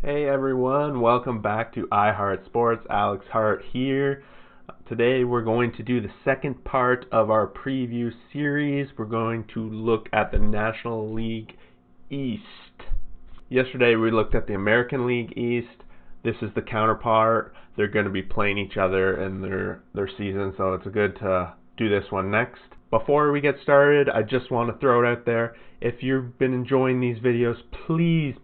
Hey everyone, welcome back to iHeart Sports. Alex Hart here. Today we're going to do the second part of our preview series. We're going to look at the National League East. Yesterday we looked at the American League East. This is the counterpart. They're going to be playing each other in their season, so it's good to do this one next. Before we get started, I just want to throw it out there. If you've been enjoying these videos, please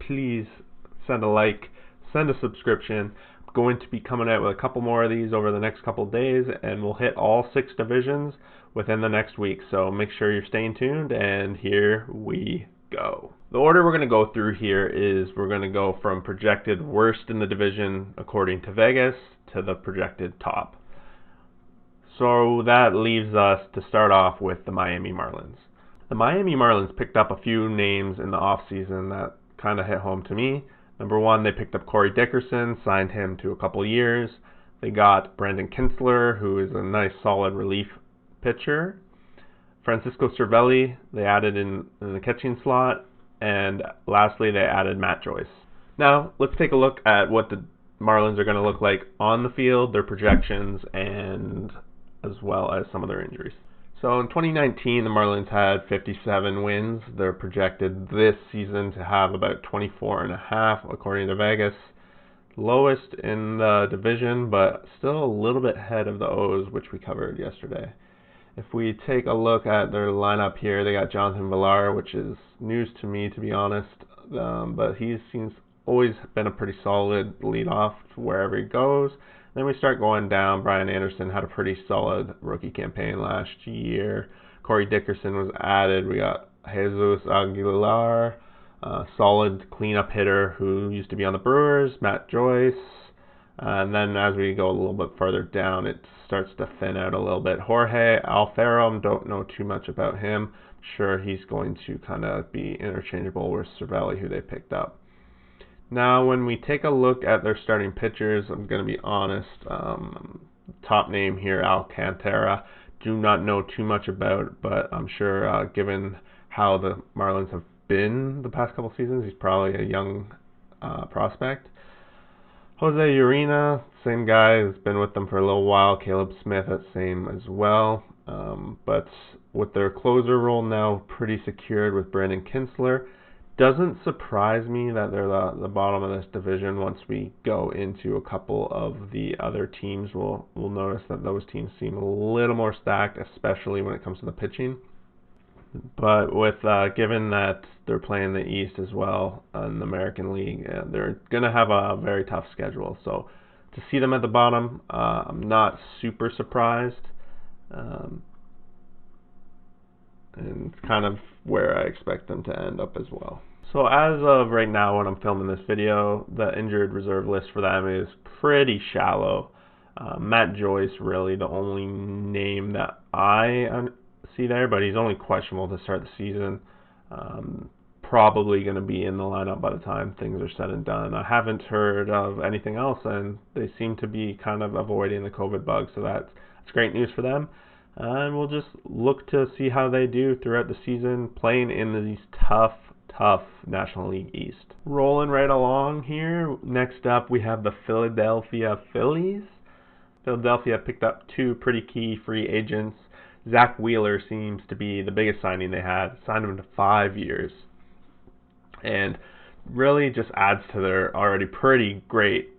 send a like, send a subscription. I'm going to be coming out with a couple more of these over the next couple days, and we'll hit all 6 divisions within the next week. So make sure you're staying tuned, and here we go. The order we're going to go through here is we're going to go from projected worst in the division according to Vegas to the projected top. So that leaves us to start off with the Miami Marlins. The Miami Marlins picked up a few names in the offseason that kind of hit home to me. Number one, they picked up Corey Dickerson, signed him to a couple years. They got Brandon Kintzler, who is a nice solid relief pitcher. Francisco Cervelli, they added in the catching slot. And lastly, they added Matt Joyce. Now, let's take a look at what the Marlins are going to look like on the field, their projections, and as well as some of their injuries. So in 2019, the Marlins had 57 wins. They're projected this season to have about 24.5, according to Vegas. Lowest in the division, but still a little bit ahead of the O's, which we covered yesterday. If we take a look at their lineup here, they got Jonathan Villar, which is news to me, to be honest. But he seems always been a pretty solid leadoff wherever he goes. Then we start going down. Brian Anderson had a pretty solid rookie campaign last year. Corey Dickerson was added. We got Jesus Aguilar, solid cleanup hitter who used to be on the Brewers. Matt Joyce. And then as we go a little bit further down, it starts to thin out a little bit. Jorge Alfaro, don't know too much about him. I'm sure he's going to kind of be interchangeable with Cervelli, who they picked up. Now, when we take a look at their starting pitchers, I'm going to be honest. Top name here, Alcantara. Do not know too much about, but I'm sure given how the Marlins have been the past couple seasons, he's probably a young prospect. Jose Urena, same guy, has been with them for a little while. Caleb Smith, that same as well. But with their closer role now pretty secured with Brandon Kintzler, doesn't surprise me that they're the bottom of this division. Once we go into a couple of the other teams, we'll notice that those teams seem a little more stacked, especially when it comes to the pitching. But with given that they're playing the East as well in the American League, they're going to have a very tough schedule. So to see them at the bottom, I'm not super surprised. And kind of where I expect them to end up as well. So as of right now when I'm filming this video, the injured reserve list for them is pretty shallow. Matt Joyce really the only name that I see there, but he's only questionable to start the season. Probably going to be in the lineup by the time things are said and done. I haven't heard of anything else, and they seem to be kind of avoiding the COVID bug, so that's great news for them. And we'll just look to see how they do throughout the season, playing in these tough National League East. Rolling right along here, next up we have the Philadelphia Phillies. Philadelphia picked up 2 pretty key free agents. Zach Wheeler seems to be the biggest signing they had. Signed him to 5 years. And really just adds to their already pretty great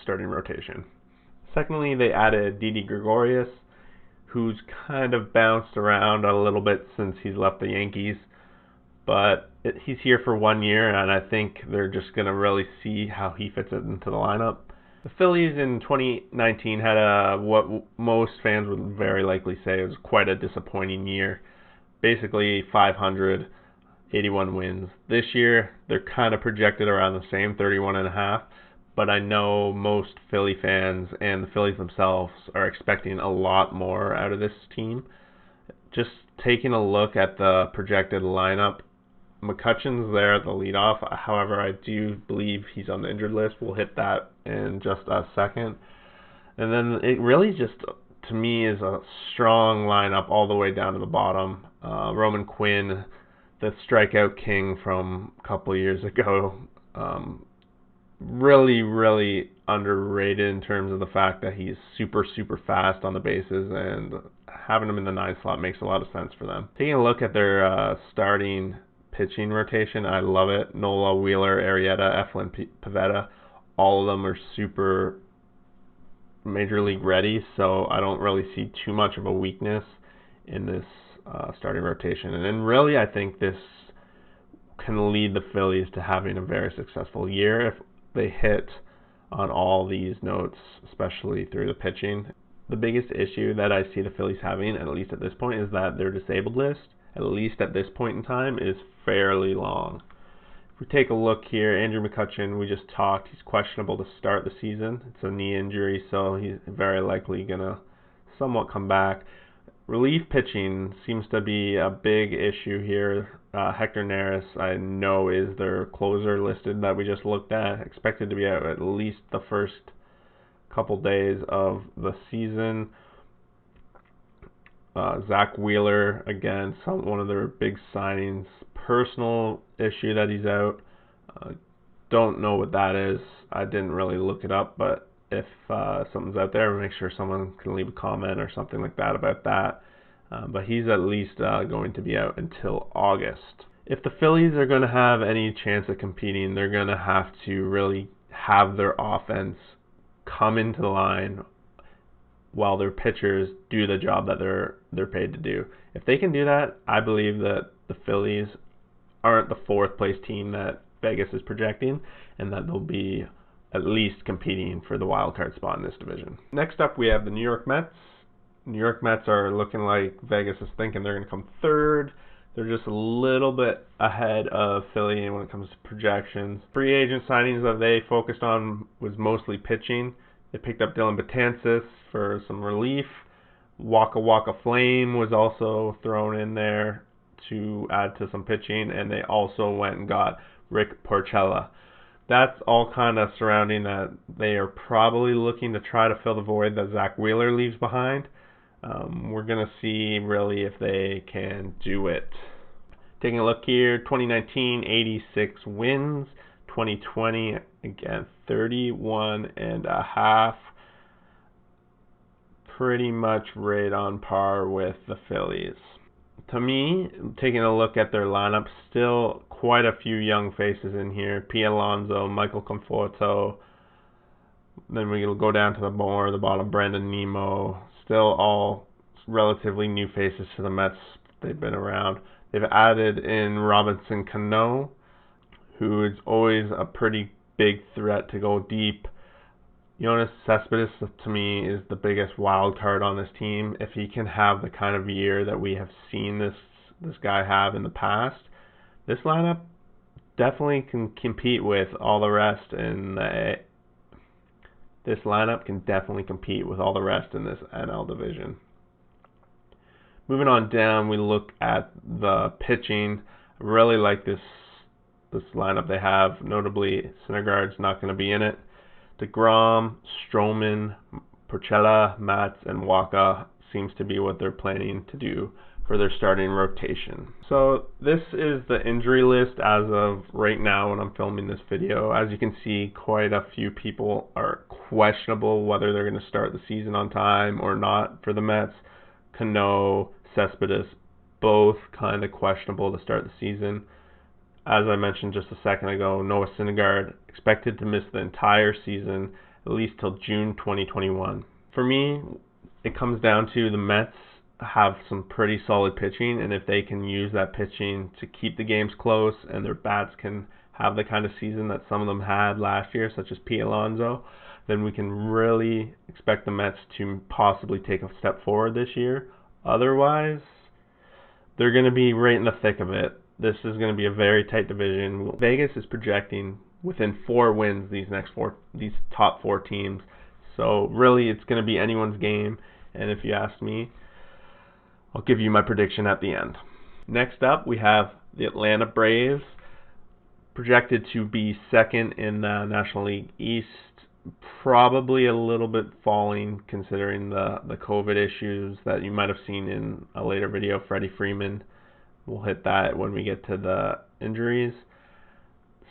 starting rotation. Secondly, they added Didi Gregorius, who's kind of bounced around a little bit since he's left the Yankees. But he's here for 1 year, and I think they're just going to really see how he fits into the lineup. The Phillies in 2019 had what most fans would very likely say was quite a disappointing year. Basically 500, 81 wins. This year, they're kind of projected around the same, 31.5. But I know most Philly fans and the Phillies themselves are expecting a lot more out of this team. Just taking a look at the projected lineup, McCutchen's there at the leadoff. However, I do believe he's on the injured list. We'll hit that in just a second. And then it really just, to me, is a strong lineup all the way down to the bottom. Roman Quinn, the strikeout king from a couple years ago, really, really underrated in terms of the fact that he's super, super fast on the bases, and having him in the 9 slot makes a lot of sense for them. Taking a look at their starting pitching rotation, I love it. Nola, Wheeler, Arrieta, Eflin, Pivetta, all of them are super major league ready, so I don't really see too much of a weakness in this starting rotation. And then really, I think this can lead the Phillies to having a very successful year if they hit on all these notes, especially through the pitching. The biggest issue that I see the Phillies having, at least at this point, is that their disabled list, at least at this point in time, is fairly long. If we take a look here, Andrew McCutchen, we just talked, he's questionable to start the season. It's a knee injury, so he's very likely going to somewhat come back. Relief pitching seems to be a big issue here. Hector Neris, I know, is their closer listed that we just looked at, expected to be out at least the first couple days of the season. Zach Wheeler, again, one of their big signings. Personal issue that he's out. Don't know what that is. I didn't really look it up, but if something's out there, make sure someone can leave a comment or something like that about that. But he's at least going to be out until August. If the Phillies are going to have any chance of competing, they're going to have to really have their offense come into the line while their pitchers do the job that they're paid to do. If they can do that, I believe that the Phillies aren't the 4th place team that Vegas is projecting, and that they'll be at least competing for the wild card spot in this division. Next up, we have the New York Mets. New York Mets are looking like Vegas is thinking they're going to come 3rd. They're just a little bit ahead of Philly when it comes to projections. Free agent signings that they focused on was mostly pitching. They picked up Dylan Betances for some relief. Waka Waka Flame was also thrown in there to add to some pitching, and they also went and got Rick Porchella. That's all kind of surrounding that they are probably looking to try to fill the void that Zach Wheeler leaves behind. We're going to see really if they can do it. Taking a look here, 2019, 86 wins. 2020, again, 31 and a half. Pretty much right on par with the Phillies. To me, taking a look at their lineup, still quite a few young faces in here. P. Alonso, Michael Conforto. Then we'll go down to the bottom, Brandon Nimmo. Still all relatively new faces to the Mets. They've been around. They've added in Robinson Cano, who is always a pretty big threat to go deep. Yoenis Cespedes, to me, is the biggest wild card on this team. If he can have the kind of year that we have seen this guy have in the past, this lineup definitely can compete with all the rest in this NL division. Moving on down, we look at the pitching. I really like this lineup they have. Notably, Syndergaard's not going to be in it. DeGrom, Stroman, Porchella, Matz, and Waka seems to be what they're planning to do for their starting rotation. So this is the injury list as of right now when I'm filming this video. As you can see, quite a few people are questionable whether they're going to start the season on time or not for the Mets. Cano, Cespedes, both kind of questionable to start the season. As I mentioned just a second ago, Noah Syndergaard expected to miss the entire season, at least till June 2021. For me, it comes down to the Mets have some pretty solid pitching, and if they can use that pitching to keep the games close and their bats can have the kind of season that some of them had last year, such as P. Alonso, then we can really expect the Mets to possibly take a step forward this year. Otherwise, they're going to be right in the thick of it. This is going to be a very tight division. Vegas is projecting within 4 wins these top 4 teams. So really, it's going to be anyone's game. And if you ask me, I'll give you my prediction at the end. Next up, we have the Atlanta Braves, projected to be second in the National League East. Probably a little bit falling considering the COVID issues that you might have seen in a later video. Freddie Freeman, we'll hit that when we get to the injuries.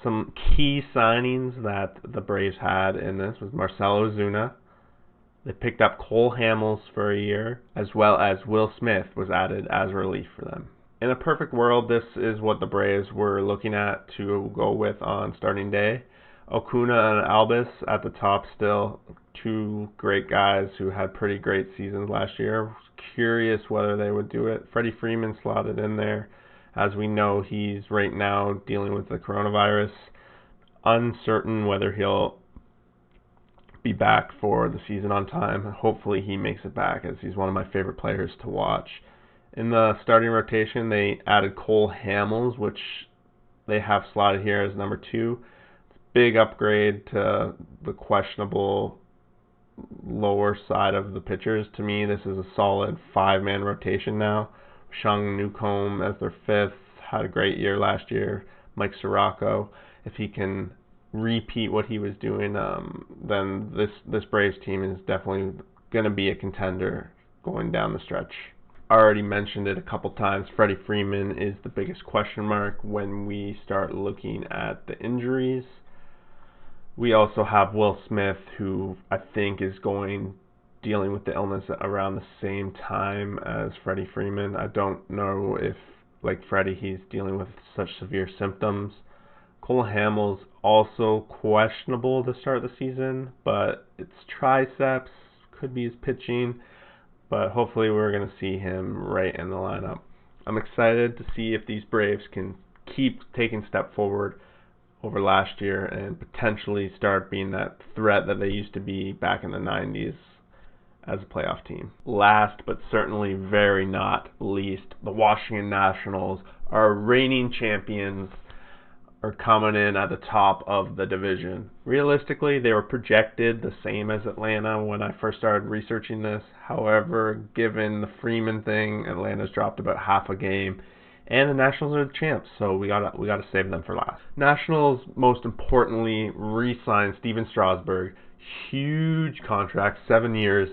Some key signings that the Braves had in this was Marcell Ozuna. They picked up Cole Hamels for a year, as well as Will Smith was added as relief for them. In a perfect world, this is what the Braves were looking at to go with on starting day. Acuna and Albus at the top still, two great guys who had pretty great seasons last year. Curious whether they would do it. Freddie Freeman slotted in there. As we know, he's right now dealing with the coronavirus. Uncertain whether he'll be back for the season on time. Hopefully he makes it back, as he's one of my favorite players to watch. In the starting rotation, they added Cole Hamels, which they have slotted here as number 2. Big upgrade to the questionable lower side of the pitchers. To me, this is a solid 5-man rotation now. Seung Newcomb as their 5th, had a great year last year. Mike Sirocco, if he can repeat what he was doing, then this Braves team is definitely going to be a contender going down the stretch. I already mentioned it a couple times. Freddie Freeman is the biggest question mark when we start looking at the injuries. We also have Will Smith, who I think is dealing with the illness around the same time as Freddie Freeman. I don't know if, like Freddie, he's dealing with such severe symptoms. Cole Hamels also questionable to start the season, but it's triceps, could be his pitching, but hopefully we're going to see him right in the lineup. I'm excited to see if these Braves can keep taking a step forward over last year and potentially start being that threat that they used to be back in the 90s as a playoff team. Last but certainly very not least, the Washington Nationals, our reigning champions, are coming in at the top of the division. Realistically, they were projected the same as Atlanta when I first started researching this. However, given the Freeman thing, Atlanta's dropped about half a game, and the Nationals are the champs, so we gotta save them for last. Nationals, most importantly, re-signed Steven Strasburg. Huge contract, 7 years,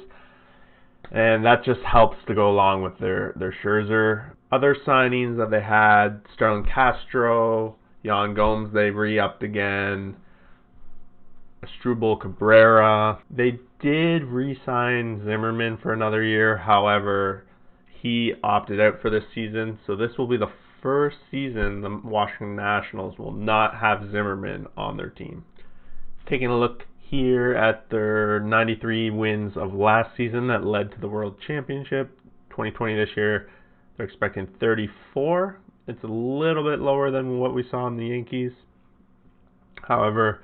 and that just helps to go along with their Scherzer. Other signings that they had, Starlin Castro, Yan Gomes, they re-upped again. Asdrubal Cabrera. They did re-sign Zimmerman for another year. However, he opted out for this season. So this will be the first season the Washington Nationals will not have Zimmerman on their team. Taking a look here at their 93 wins of last season that led to the World Championship. 2020 this year, they're expecting 34. It's a little bit lower than what we saw in the Yankees. However,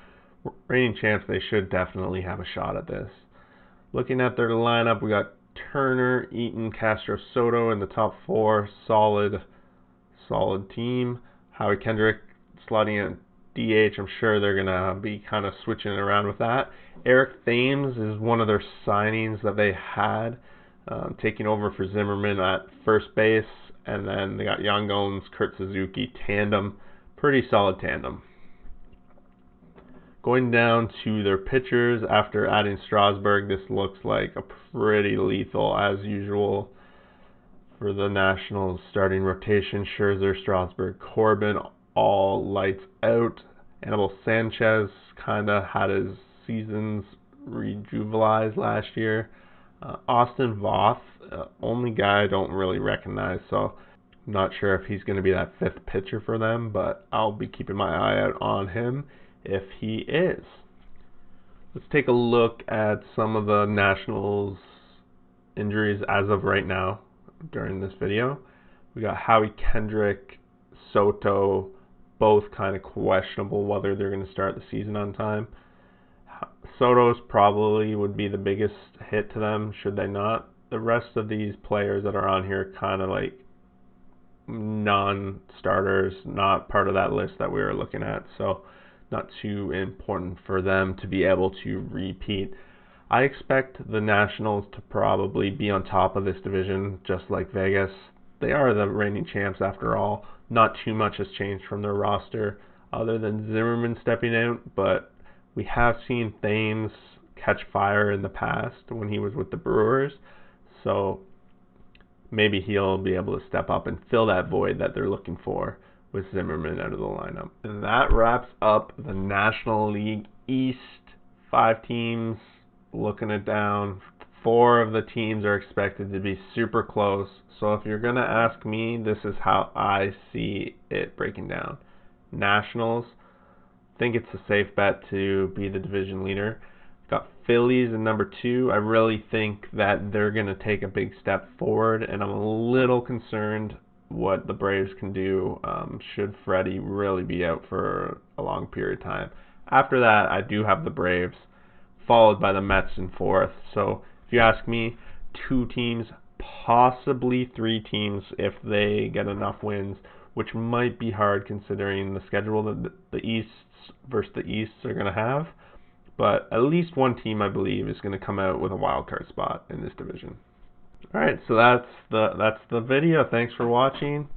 reigning champs, they should definitely have a shot at this. Looking at their lineup, we got Turner, Eaton, Castro, Soto in the top 4. Solid team. Howie Kendrick slotting in DH. I'm sure they're going to be kind of switching around with that. Eric Thames is one of their signings that they had, taking over for Zimmerman at first base. And then they got Yan Gomes, Kurt Suzuki, tandem. Pretty solid tandem. Going down to their pitchers, after adding Strasburg, this looks like a pretty lethal, as usual, for the Nationals starting rotation. Scherzer, Strasburg, Corbin, all lights out. Anibal Sanchez kind of had his seasons rejuvenalized last year. Austin Voth, only guy I don't really recognize, so I'm not sure if he's going to be that 5th pitcher for them, but I'll be keeping my eye out on him if he is. Let's take a look at some of the Nationals injuries as of right now during this video. We got Howie Kendrick, Soto, both kind of questionable whether they're going to start the season on time. Soto's probably would be the biggest hit to them, should they not. The rest of these players that are on here kind of like non-starters, not part of that list that we were looking at, so not too important for them to be able to repeat. I expect the Nationals to probably be on top of this division, just like Vegas. They are the reigning champs after all. Not too much has changed from their roster other than Zimmerman stepping out, but we have seen Thames catch fire in the past when he was with the Brewers, so maybe he'll be able to step up and fill that void that they're looking for with Zimmerman out of the lineup. And that wraps up the National League East. 5 teams looking it down. 4 of the teams are expected to be super close. So if you're going to ask me, this is how I see it breaking down. Nationals, think it's a safe bet to be the division leader. Got Phillies in number 2. I really think that they're going to take a big step forward, and I'm a little concerned what the Braves can do should Freddie really be out for a long period of time. After that, I do have the Braves, followed by the Mets in 4th. So if you ask me, 2 teams, possibly 3 teams if they get enough wins, which might be hard considering the schedule that the Easts versus the Easts are going to have. But at least 1 team, I believe, is going to come out with a wild card spot in this division. All right, so that's the video. Thanks for watching.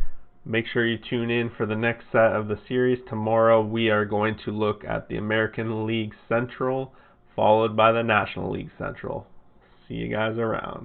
Make sure you tune in for the next set of the series. Tomorrow we are going to look at the American League Central, followed by the National League Central. See you guys around.